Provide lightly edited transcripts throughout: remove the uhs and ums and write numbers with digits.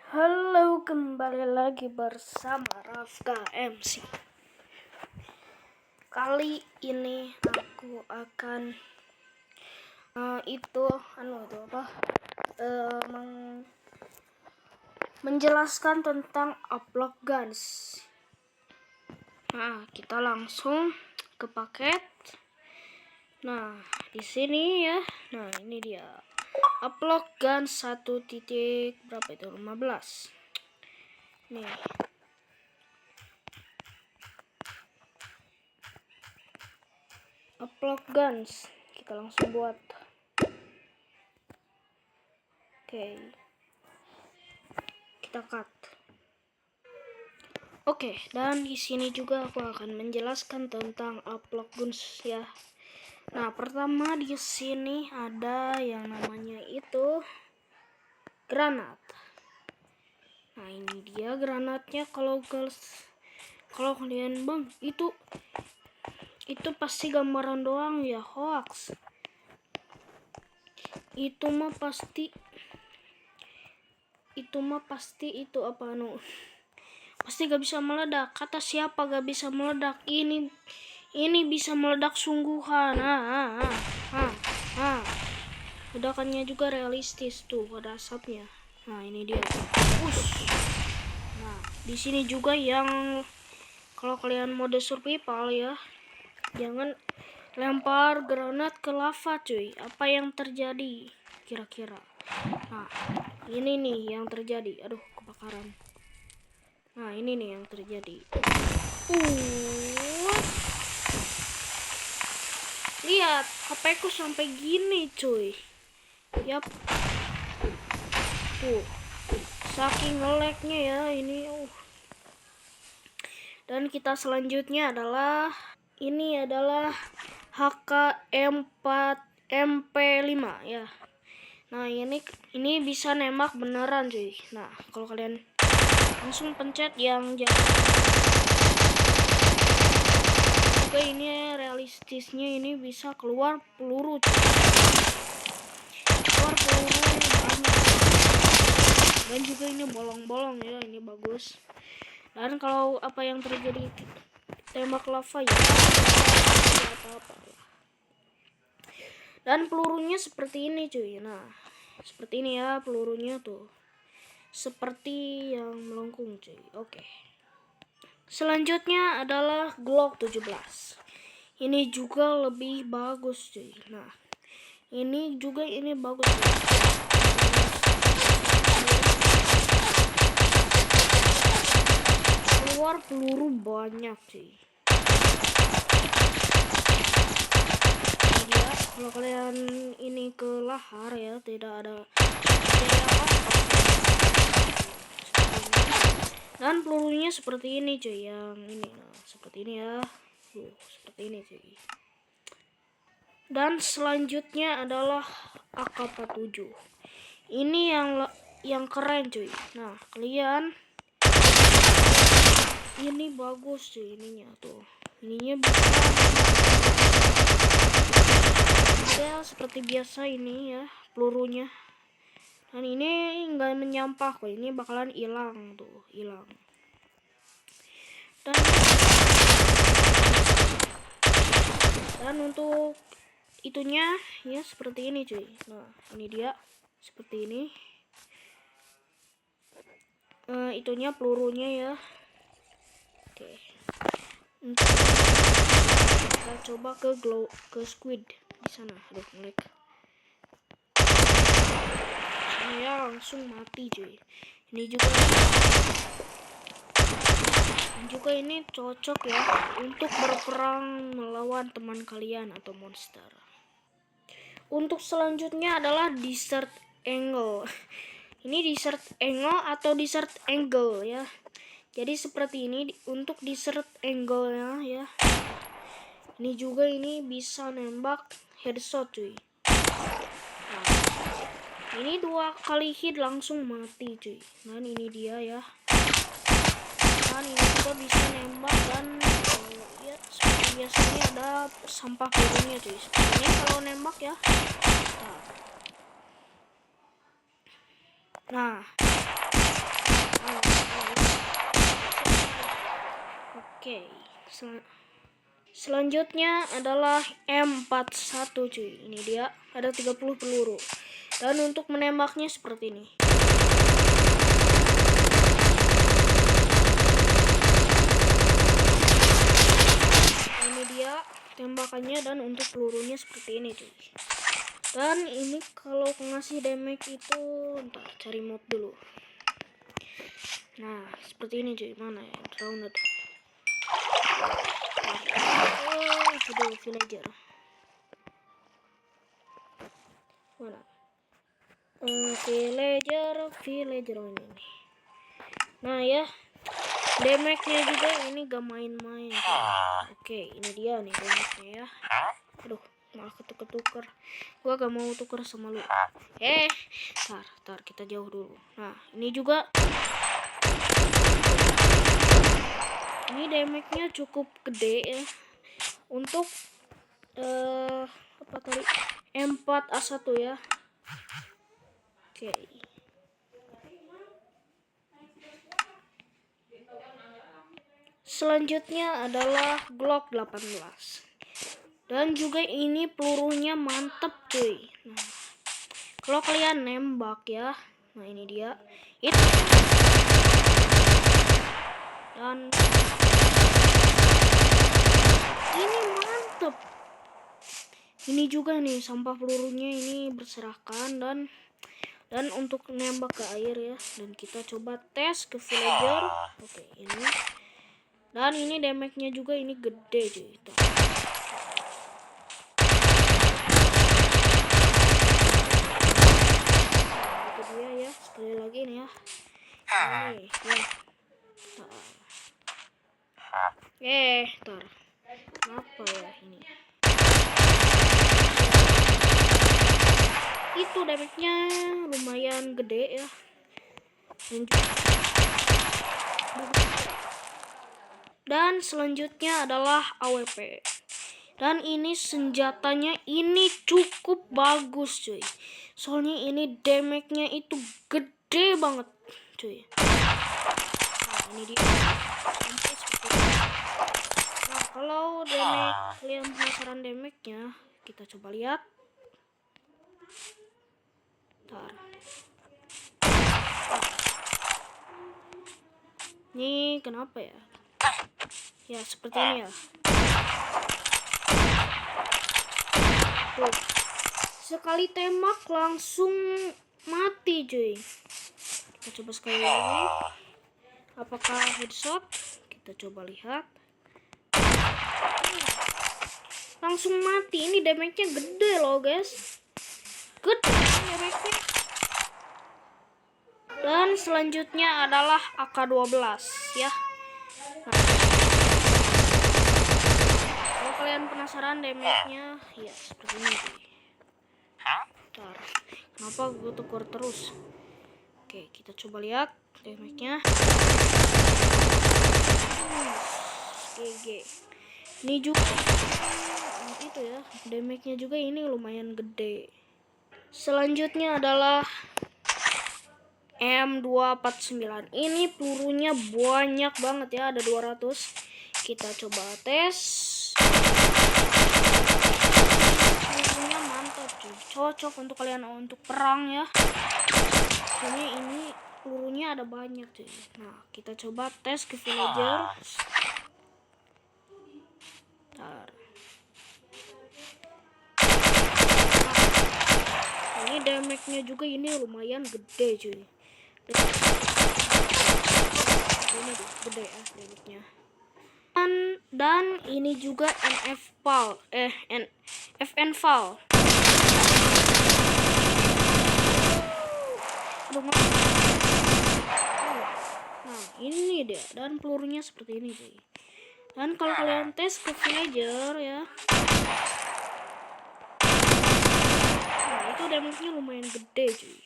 Halo, kembali lagi bersama Rafka MC. Kali ini aku akan menjelaskan tentang Upload Guns. Nah, kita langsung ke paket. Nah, di sini ya. Nah, ini dia. Upload Guns 1 titik berapa itu? 15. Nih. Upload Guns. Kita langsung buat. Oke. Kita cut. Oke, dan di sini juga aku akan menjelaskan tentang Upload Guns ya. Nah, pertama di sini ada yang namanya itu granat. Nah, ini dia granatnya. Kalau kalian itu pasti gambaran doang ya, hoax. Itu mah pasti pasti gak bisa meledak. Kata siapa gak bisa meledak? Ini bisa meledak sungguhan. Ledakannya juga realistis tuh pada asapnya. Nah, ini dia. Nah, di sini juga yang kalau kalian mode survival ya, jangan lempar granat ke lava cuy. Apa yang terjadi kira-kira? Nah, ini nih yang terjadi. Aduh, kebakaran. Nah, ini nih yang terjadi. Lihat, HP ku sampai gini cuy. Yap. Tuh. Saking nge-lag-nya ya ini. Dan kita selanjutnya adalah HK-M4 MP5 ya. Nah, ini bisa nembak beneran cuy. Nah, kalau kalian langsung pencet yang juga ini realistisnya, ini bisa keluar peluru cuy. Keluar peluru banyak. Dan juga ini bolong-bolong ya, ini bagus. Dan kalau apa yang terjadi tembak lava ya apa-apa. Dan pelurunya seperti ini cuy. Nah, seperti ini ya pelurunya tuh. Seperti yang melengkung cuy. Oke. Selanjutnya adalah Glock 17. Ini juga lebih bagus cuy. Nah, ini bagus cuy. Keluar peluru banyak cuy. Dia kalau kalian ini ke lahar ya, tidak ada apa-apa. Dan pelurunya seperti ini cuy, yang ini. Nah, seperti ini ya. Seperti ini cuy. Dan selanjutnya adalah AK-47. Ini yang keren cuy. Nah, kalian ini bagus cuy, ininya tuh. Ininya bisa ya seperti biasa ini ya pelurunya. Dan ini nggak menyampah kok, ini bakalan hilang tuh, hilang. Dan untuk itunya ya seperti ini cuy. Nah, ini dia seperti ini. Itunya pelurunya ya. Oke. Kita coba ke squid di sana. Aduh, ngelag. Saya langsung mati cuy. Ini juga ini cocok ya untuk berperang melawan teman kalian atau monster. Untuk selanjutnya adalah Desert Eagle. Ini Desert Eagle atau Desert Eagle ya. Jadi seperti ini untuk Desert Eagle ya. Ini juga bisa nembak headshot cuy. Nah, ini 2 kali hit langsung mati cuy. Dan ini dia ya. Dan ini juga bisa nembak dan ya seperti biasanya ada sampah pelurunya cuy. Seperti ini kalau nembak ya. Nah, Oke, selanjutnya adalah M41 cuy. Ini dia, ada 30 peluru. Dan untuk menembaknya seperti ini. Ini dia tembakannya, dan untuk pelurunya seperti ini cuy. Dan ini kalau ngasih damage itu, ntar cari mod dulu. Nah, seperti ini cuy. Mana ya? Rounded. Oh, itu dulu villager. Mana? Villager ini. Nah ya, damage-nya juga ini gak main-main. Oke, ini dia nih damage-nya ya. Aduh, malah ketuker. Gua gak mau tuker sama lu. Tar kita jauh dulu. Nah, ini juga. Ini damage-nya cukup gede ya. Untuk apa tadi? M4A1 ya. Oke. Selanjutnya adalah Glock 18. Dan juga ini pelurunya mantep cuy. Nah, kalau kalian nembak ya. Nah, ini dia. Itu. Dan ini mantep. Ini juga nih sampah pelurunya ini berserakan dan untuk nembak ke air ya. Dan kita coba tes ke villager. Oke, ini. Dan ini damage-nya juga ini gede cuy. Itu dia ya, sekali lagi nih ya. Ini ya. Tar. Apa ya ini? Itu damage-nya lumayan gede ya. Dan selanjutnya adalah AWP. Dan ini senjatanya ini cukup bagus cuy. Soalnya ini damage-nya itu gede banget cuy. Nah, ini dia. Sampai seperti ini. Nah, kalau damage kalian penasaran damage-nya, kita coba lihat. Bentar. Ini kenapa ya? Ya seperti ini ya. Tuh. Sekali tembak langsung mati cuy. Kita coba sekali lagi. Apakah headshot? Kita coba lihat. Langsung mati. Ini damage-nya gede loh guys. Gede damage-nya. Dan selanjutnya adalah AK-12 ya. Nah, kalau kalian penasaran damage-nya, ya seperti ini. Bentar, kenapa gue tuker terus? Oke, kita coba lihat damage-nya. GG. Ini juga itu ya, damage-nya juga ini lumayan gede. Selanjutnya adalah M249. Ini pelurunya banyak banget ya, ada 200. Kita coba tes. Pelurunya mantap cuy. Cocok untuk kalian untuk perang ya. Soalnya ini pelurunya ada banyak cuy. Nah, kita coba tes ke villager. Bentar. Nah, ini damage-nya juga ini lumayan gede cuy. Ini gede ya damage-nya. Dan ini juga FN Val. Nah, ini dia, dan pelurunya seperti ini cuy. Dan kalau kalian tes ke villager ya. Nah, itu damage-nya lumayan gede cuy.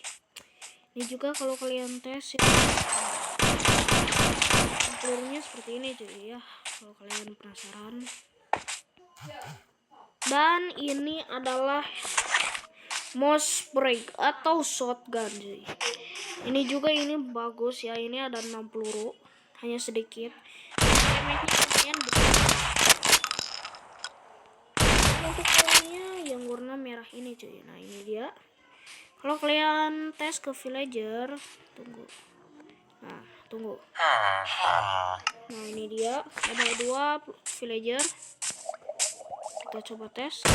Ini juga kalau kalian tes ya, pelurunya seperti ini cuy ya, kalau kalian penasaran. Dan ini adalah Mossberg atau shotgun cuy. Ini juga ini bagus ya, ini ada 6 peluru, hanya sedikit. Damage-nya lumayan besar. Untuk pelrunya yang warna merah ini cuy. Nah ini dia. Kalau kalian tes ke villager, tunggu. Nah tunggu. Nah ini dia, ada 2 villager. Kita coba tes.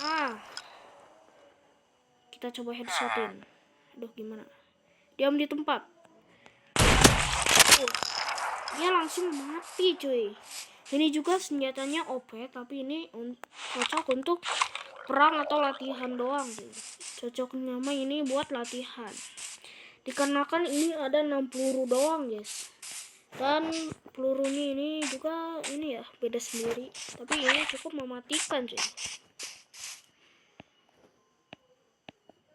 Nah kita coba headshotin. Aduh gimana? Diam di tempat. Dia langsung mati cuy. Ini juga senjatanya OP, tapi ini cocok untuk perang atau latihan doang cuy. Cocoknya mah ini buat latihan. Dikarenakan ini ada 6 peluru doang guys. Dan pelurunya ini juga ini ya beda sendiri. Tapi ini cukup mematikan cuy.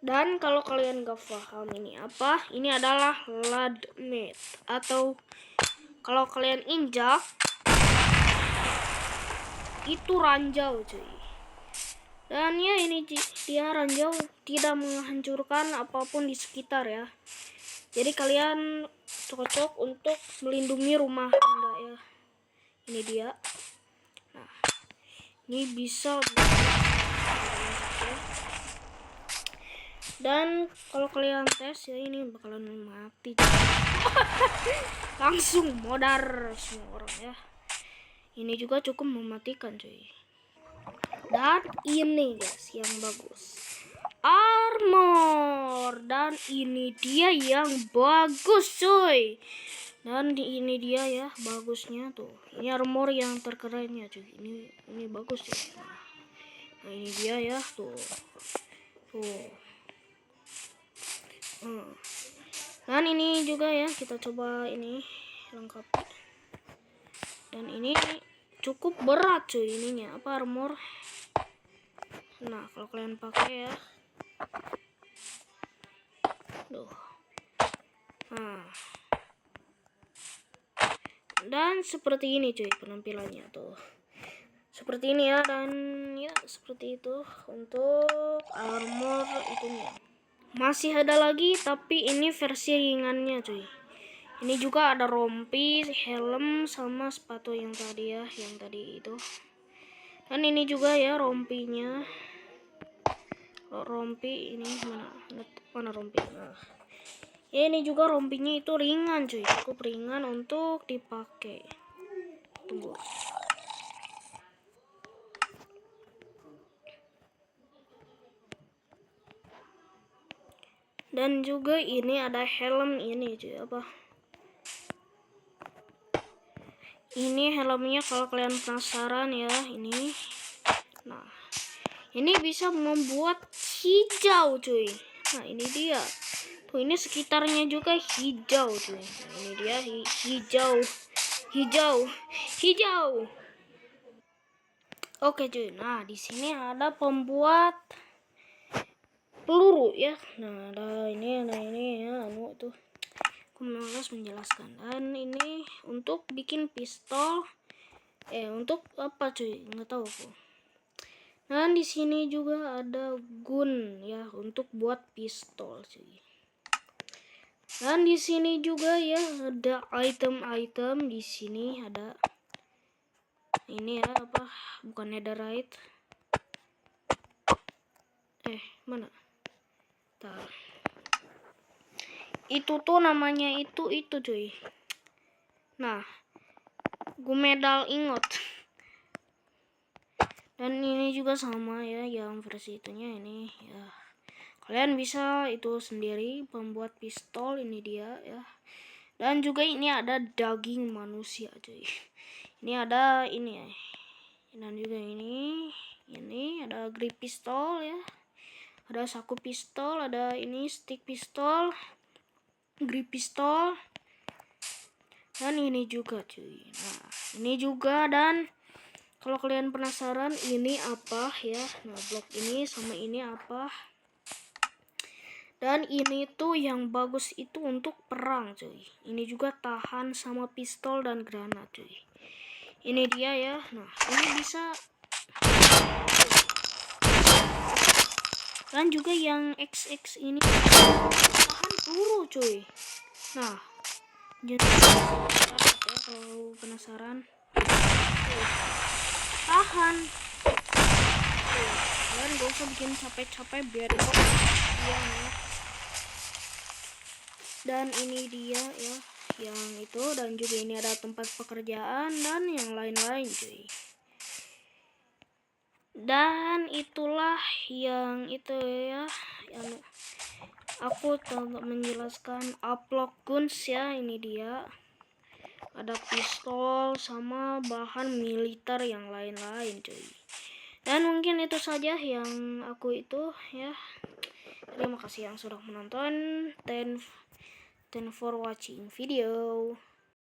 Dan kalau kalian gak paham ini apa, ini adalah ladmate atau kalau kalian injak itu ranjau cuy. Dan ya ini dia ranjau tidak menghancurkan apapun di sekitar ya. Jadi kalian cocok untuk melindungi rumah Anda ya. Ini dia. Nah, ini bisa dan kalau kalian tes ya ini bakalan mati. Langsung modar semua orang ya. Ini juga cukup mematikan cuy. Dan ini guys yang bagus, armor. Dan ini dia yang bagus cuy. Dan ini dia ya bagusnya tuh. Ini armor yang terkerennya cuy. Ini bagus cuy. Nah ini dia ya tuh. Dan ini juga ya kita coba ini lengkapi. Dan ini cukup berat cuy ininya apa armor. Nah kalau kalian pakai ya, nah dan seperti ini cuy penampilannya tuh. Seperti ini ya, dan ya seperti itu untuk armor itunya. Masih ada lagi tapi ini versi ringannya cuy. Ini juga ada rompi, helm sama sepatu yang tadi ya, yang tadi itu. Dan ini juga ya rompinya. Rompi ini mana rompi? Nah, ini juga rompinya itu ringan cuy, cukup ringan untuk dipakai. Tunggu. Dan juga ini ada helm ini cuy apa? Ini helmnya kalau kalian penasaran ya ini. Nah, ini bisa membuat hijau cuy. Nah, ini dia. Tuh ini sekitarnya juga hijau cuy. Nah, ini dia hijau. Oke cuy. Nah, di sini ada pembuat peluru ya. Nah, ada ini ya tuh. Aku malas menjelaskan. Dan ini untuk bikin pistol. Untuk apa cuy? Nggak tahu aku. Dan di sini juga ada gun ya untuk buat pistol cuy. Dan di sini juga ya ada item-item. Di sini ada ini ya apa? Bukan netherite. Mana? Tar. Itu tuh namanya itu cuy. Nah, gumedal ingot. Dan ini juga sama ya yang versi itunya ini ya. Kalian bisa itu sendiri membuat pistol, ini dia ya. Dan juga ini ada daging manusia cuy. Ini ada ini ya. Dan juga ini ada grip pistol ya. Ada saku pistol, ada ini stick pistol, grip pistol. Dan ini juga cuy. Nah, ini juga. Dan kalau kalian penasaran ini apa ya, nah blok ini sama ini apa. Dan ini tuh yang bagus itu untuk perang cuy. Ini juga tahan sama pistol dan granat cuy. Ini dia ya. Nah ini bisa. Dan juga yang XX ini tahan peluru cuy. Nah Jadi ya, kalau penasaran tahan. Kalian gak usah bikin capek-capek biar yang ya. Dan ini dia ya yang itu, dan juga ini ada tempat pekerjaan dan yang lain-lain cuy. Dan itulah yang itu ya, yang aku coba menjelaskan Uplock Guns ya. Ini dia ada pistol sama bahan militer yang lain-lain cuy. Dan mungkin itu saja yang aku itu ya. Terima kasih yang sudah menonton. Thanks for watching video.